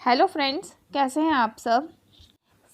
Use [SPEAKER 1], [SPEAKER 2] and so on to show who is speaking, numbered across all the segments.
[SPEAKER 1] Hello friends, कैसे हैं आप सब।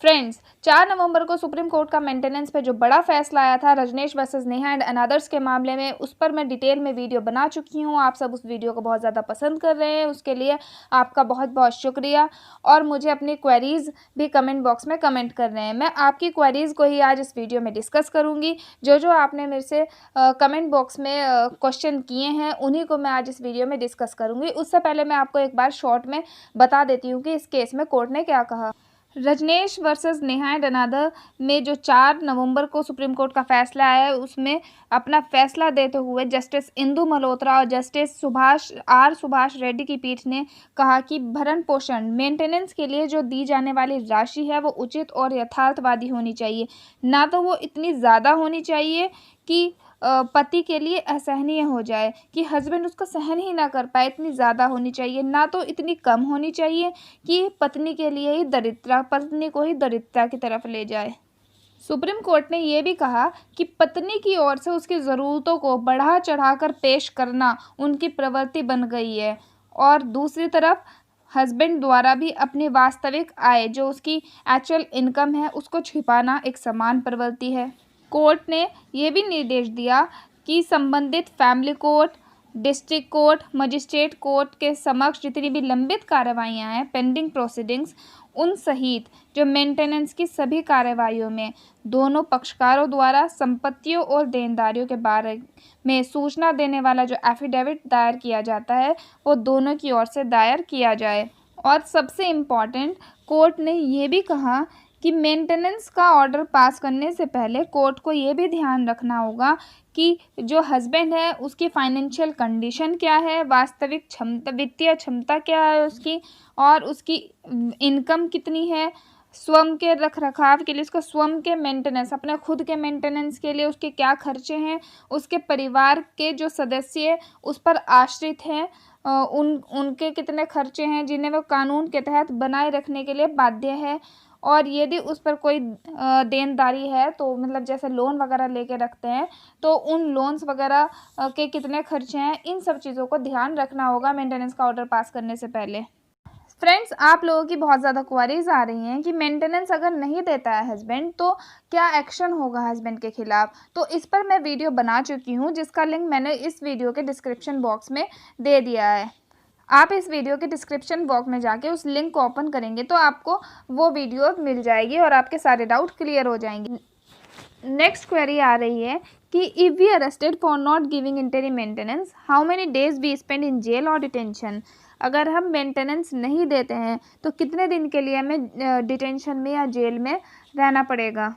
[SPEAKER 1] फ्रेंड्स, 4 नवंबर को सुप्रीम कोर्ट का मेंटेनेंस पे जो बड़ा फैसला आया था Rajnish versus Neha and anothers के मामले में, उस पर मैं डिटेल में वीडियो बना चुकी हूँ। आप सब उस वीडियो को बहुत ज़्यादा पसंद कर रहे हैं, उसके लिए आपका बहुत बहुत शुक्रिया। और मुझे अपनी क्वेरीज़ भी कमेंट बॉक्स में कमेंट कर रहे हैं। मैं आपकी क्वेरीज़ को ही आज इस वीडियो में डिस्कस करूँगी। जो आपने मेरे से कमेंट बॉक्स में क्वेश्चन किए हैं, उन्हीं को मैं आज इस वीडियो में डिस्कस करूँगी। उससे पहले मैं आपको एक बार शॉर्ट में बता देती हूँ कि इस केस में कोर्ट ने क्या कहा। Rajnish versus Neha and another में जो 4 नवंबर को सुप्रीम कोर्ट का फैसला आया है, उसमें अपना फैसला देते हुए जस्टिस इंदु मल्होत्रा और जस्टिस सुभाष रेड्डी की पीठ ने कहा कि भरण पोषण मेंटेनेंस के लिए जो दी जाने वाली राशि है वो उचित और यथार्थवादी होनी चाहिए। ना तो वो इतनी ज़्यादा होनी चाहिए कि पति के लिए असहनीय हो जाए, कि हस्बैंड उसको सहन ही ना कर पाए, इतनी ज़्यादा होनी चाहिए। ना तो इतनी कम होनी चाहिए कि पत्नी के लिए ही पत्नी को ही दरिद्रता की तरफ ले जाए। सुप्रीम कोर्ट ने यह भी कहा कि पत्नी की ओर से उसकी ज़रूरतों को बढ़ा चढ़ाकर पेश करना उनकी प्रवृत्ति बन गई है, और दूसरी तरफ हस्बैंड द्वारा भी अपनी वास्तविक आय, जो उसकी एक्चुअल इनकम है, उसको छिपाना एक समान प्रवृत्ति है। कोर्ट ने यह भी निर्देश दिया कि संबंधित family court, district court, magistrate court के समक्ष जितनी भी लंबित कार्रवाइयाँ हैं, पेंडिंग प्रोसीडिंग्स, उन सहित जो मेंटेनेंस की सभी कार्रवाइयों में दोनों पक्षकारों द्वारा संपत्तियों और देनदारियों के बारे में सूचना देने वाला जो एफिडेविट दायर किया जाता है, वो दोनों की ओर से दायर किया जाए। और सबसे इम्पॉर्टेंट, कोर्ट ने ये भी कहा कि मेंटेनेंस का ऑर्डर पास करने से पहले कोर्ट को ये भी ध्यान रखना होगा कि जो हस्बैंड है उसकी फाइनेंशियल कंडीशन क्या है, वास्तविक क्षमता, वित्तीय क्षमता क्या है उसकी, और उसकी इनकम कितनी है, स्वयं के रख रखाव के लिए, उसका स्वयं के मेंटेनेंस, अपने खुद के मेंटेनेंस के लिए उसके क्या खर्चे हैं, उसके परिवार के जो सदस्य उस पर आश्रित हैं उनके कितने खर्चे हैं जिन्हें वो कानून के तहत बनाए रखने के लिए बाध्य है, और यदि उस पर कोई देनदारी है, तो मतलब जैसे लोन वगैरह लेके रखते हैं, तो उन लोन्स वगैरह के कितने खर्चे हैं, इन सब चीज़ों को ध्यान रखना होगा मेंटेनेंस का ऑर्डर पास करने से पहले। फ्रेंड्स, आप लोगों की बहुत ज़्यादा क्वारीज आ रही हैं कि मेंटेनेंस अगर नहीं देता है हस्बैंड तो क्या एक्शन होगा हस्बैंड के खिलाफ। तो इस पर मैं वीडियो बना चुकी हूँ, जिसका लिंक मैंने इस वीडियो के डिस्क्रिप्शन बॉक्स में दे दिया है। आप इस वीडियो के डिस्क्रिप्शन बॉक्स में जाके उस लिंक को ओपन करेंगे तो आपको वो वीडियो मिल जाएगी और आपके सारे डाउट क्लियर हो जाएंगे। नेक्स्ट क्वेरी आ रही है कि if we arrested for not giving interim maintenance, how many days we spend in jail और डिटेंशन। अगर हम मेंटेनेंस नहीं देते हैं तो कितने दिन के लिए हमें डिटेंशन में या जेल में रहना पड़ेगा।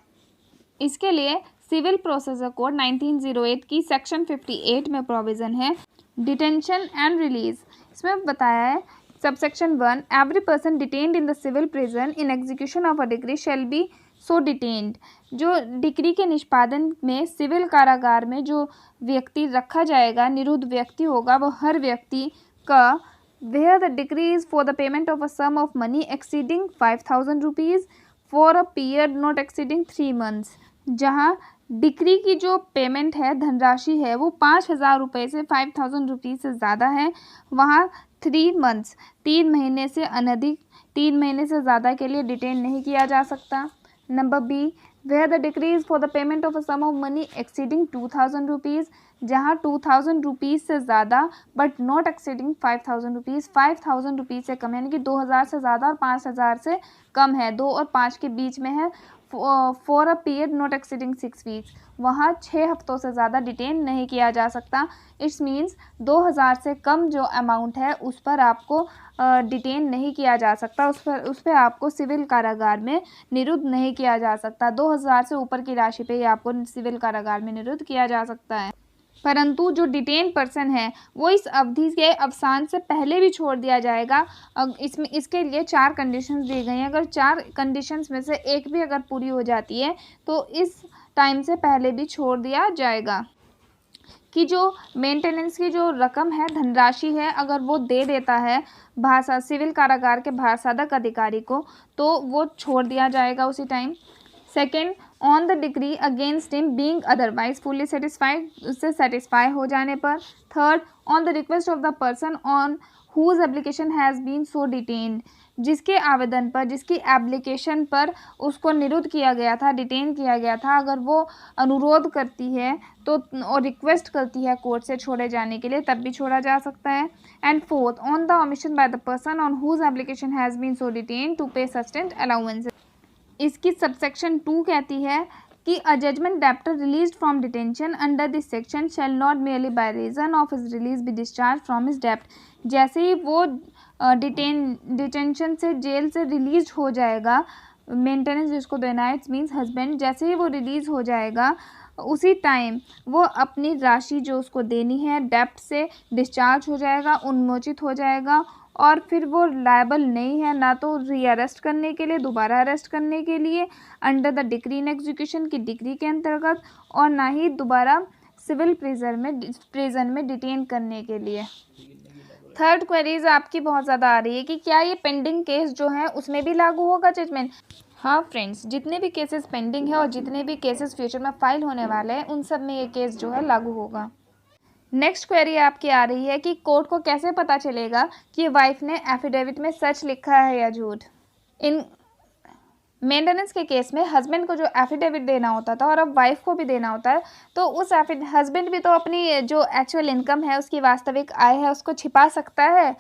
[SPEAKER 1] इसके लिए सिविल प्रोसीजर कोड 1908 की सेक्शन 58 में प्रोविज़न है डिटेंशन एंड रिलीज। इसमें बताया है subsection 1, every person detained in the civil prison in execution of a decree shall be so detained. जो डिग्री के निष्पादन में सिविल कारागार में जो व्यक्ति रखा जाएगा, निरुद्ध व्यक्ति होगा, वो हर व्यक्ति का where the decree is for the payment of a sum of money exceeding 5,000 rupees for a period not exceeding 3 months। जहाँ डिक्री की जो पेमेंट है, धनराशि है, वो 5,000 रुपये से 5,000 रुपीज़ से ज़्यादा है, वहाँ 3 months 3 महीने से अनधिक 3 महीने से ज़्यादा के लिए डिटेन नहीं किया जा सकता। Number B, where the decree is for the payment of a sum of money exceeding 2,000 rupees, जहाँ 2,000 रुपीज़ से ज़्यादा but not exceeding 5,000 rupees, 5,000 rupees से कम, यानी कि 2,000 से ज़्यादा और 5,000 से कम है, 2 और 5 के बीच में है, for a period not exceeding 6 weeks, वहाँ 6 हफ्तों से ज़्यादा डिटेन नहीं किया जा सकता। इट्स मीन्स 2,000 से कम जो अमाउंट है उस पर आपको डिटेन नहीं किया जा सकता, उस पर आपको सिविल कारागार में निरुद्ध नहीं किया जा सकता। 2,000 से ऊपर की राशि पे ही आपको सिविल कारागार में निरुद्ध किया जा सकता है। परंतु जो डिटेन पर्सन है वो इस अवधि के अवसान से पहले भी छोड़ दिया जाएगा। इसके लिए 4 कंडीशंस दी गई हैं। अगर 4 कंडीशंस में से एक भी अगर पूरी हो जाती है तो इस टाइम से पहले भी छोड़ दिया जाएगा। कि जो मेंटेनेंस की जो रकम है, धनराशि है, अगर वो दे देता है सिविल कारागार के भाषादक अधिकारी को, तो वो छोड़ दिया जाएगा उसी time. Second, on the decree against him being otherwise fully satisfied, उससे सेटिस्फाई हो जाने पर। Third, on the request of the person on whose application has been so detained, जिसके आवेदन पर, जिसकी एप्लीकेशन पर उसको निरुद्ध किया गया था, डिटेन किया गया था, अगर वो अनुरोध करती है तो और रिक्वेस्ट करती है कोर्ट से छोड़े जाने के लिए, तब भी छोड़ा जा सकता है। And fourth, on the omission by the person on whose application has been so detained to pay subsistence allowances. इसकी सबसेक्शन 2 कहती है कि a judgment debtor released from detention under this section shall not merely by reason of his release be discharged from his डेप्ट। जैसे ही वो detention से, jail से रिलीज हो जाएगा, मेंटेनेंस जिसको देना है, इट्स मीन्स हस्बैंड, जैसे ही वो रिलीज हो जाएगा उसी टाइम वो अपनी राशि जो उसको देनी है डेप्ट से डिस्चार्ज हो जाएगा, उन्मोचित हो जाएगा, और फिर वो लायबल नहीं है ना तो री अरेस्ट करने के लिए, दोबारा अरेस्ट करने के लिए under the decree in execution की डिक्री के अंतर्गत, और ना ही दोबारा सिविल प्रिजन में डिटेन करने के लिए। थर्ड क्वेरीज आपकी बहुत ज़्यादा आ रही है कि क्या ये पेंडिंग केस जो है उसमें भी लागू होगा जजमेंट। हाँ फ्रेंड्स, जितने भी केसेस पेंडिंग है और जितने भी केसेस फ्यूचर में फाइल होने वाले हैं उन सब में ये केस जो है लागू होगा। नेक्स्ट क्वेरी आपकी आ रही है कि कोर्ट को कैसे पता चलेगा कि वाइफ ने एफिडेविट में सच लिखा है या झूठ। इन मेंटेनेंस के केस में हस्बैंड को जो एफिडेविट देना होता था और अब वाइफ को भी देना होता है, तो उस हस्बैंड भी तो अपनी जो एक्चुअल इनकम है, उसकी वास्तविक आय है, उसको छिपा सकता है,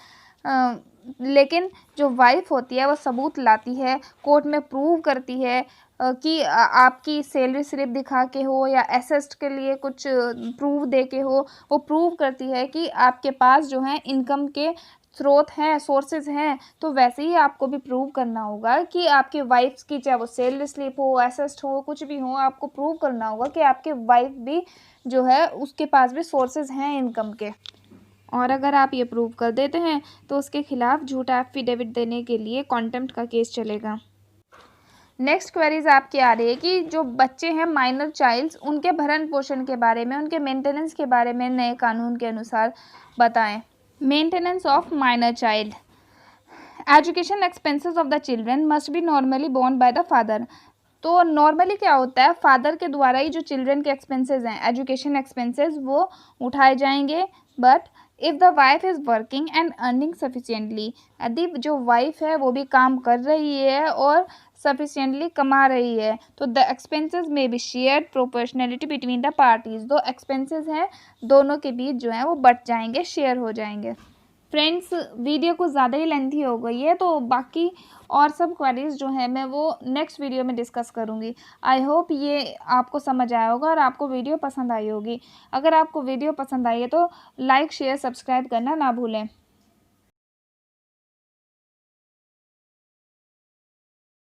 [SPEAKER 1] लेकिन जो वाइफ होती है वो सबूत लाती है, कोर्ट में प्रूव करती है कि आपकी सैलरी स्लिप दिखा के हो या असेस्ट के लिए कुछ प्रूफ दे के हो, वो प्रूव करती है कि आपके पास जो है इनकम के स्रोत हैं, सोर्सेज हैं। तो वैसे ही आपको भी प्रूव करना होगा कि आपके वाइफ की, चाहे वो सैलरी स्लिप हो, असेस्ट हो, कुछ भी हो, आपको प्रूव करना होगा कि आपके वाइफ भी जो है उसके पास भी सोर्सेज हैं इनकम के। और अगर आप ये प्रूव कर देते हैं तो उसके खिलाफ झूठा एफिडेविट देने के लिए कॉन्टेम्प्ट का केस चलेगा। नेक्स्ट क्वेरीज आपकी आ रही है कि जो बच्चे हैं माइनर चाइल्ड्स, उनके भरण पोषण के बारे में, उनके मेंटेनेंस के बारे में नए कानून के अनुसार बताएं। Maintenance of minor child, education expenses of the children must be normally borne by the father. तो नॉर्मली क्या होता है, फादर के द्वारा ही जो चिल्ड्रन के एक्सपेंसेस हैं, एजुकेशन एक्सपेंसेस, वो उठाए जाएंगे। But if the wife is working and earning sufficiently, यदि जो वाइफ है वो भी काम कर रही है और सफिशिएंटली कमा रही है, तो द एक्सपेंसेस में be shared proportionality between the parties. दो एक्सपेंसेस हैं, दोनों के बीच जो है वो बट जाएंगे, शेयर हो जाएंगे। फ्रेंड्स, वीडियो कुछ ज़्यादा ही लेंथी हो गई है, तो बाकी और सब क्वेरीज जो है मैं वो नेक्स्ट वीडियो में डिस्कस करूँगी। आई होप ये आपको समझ आया होगा और आपको वीडियो पसंद आई होगी। अगर आपको वीडियो पसंद आई है तो लाइक, शेयर, सब्सक्राइब करना ना भूलें।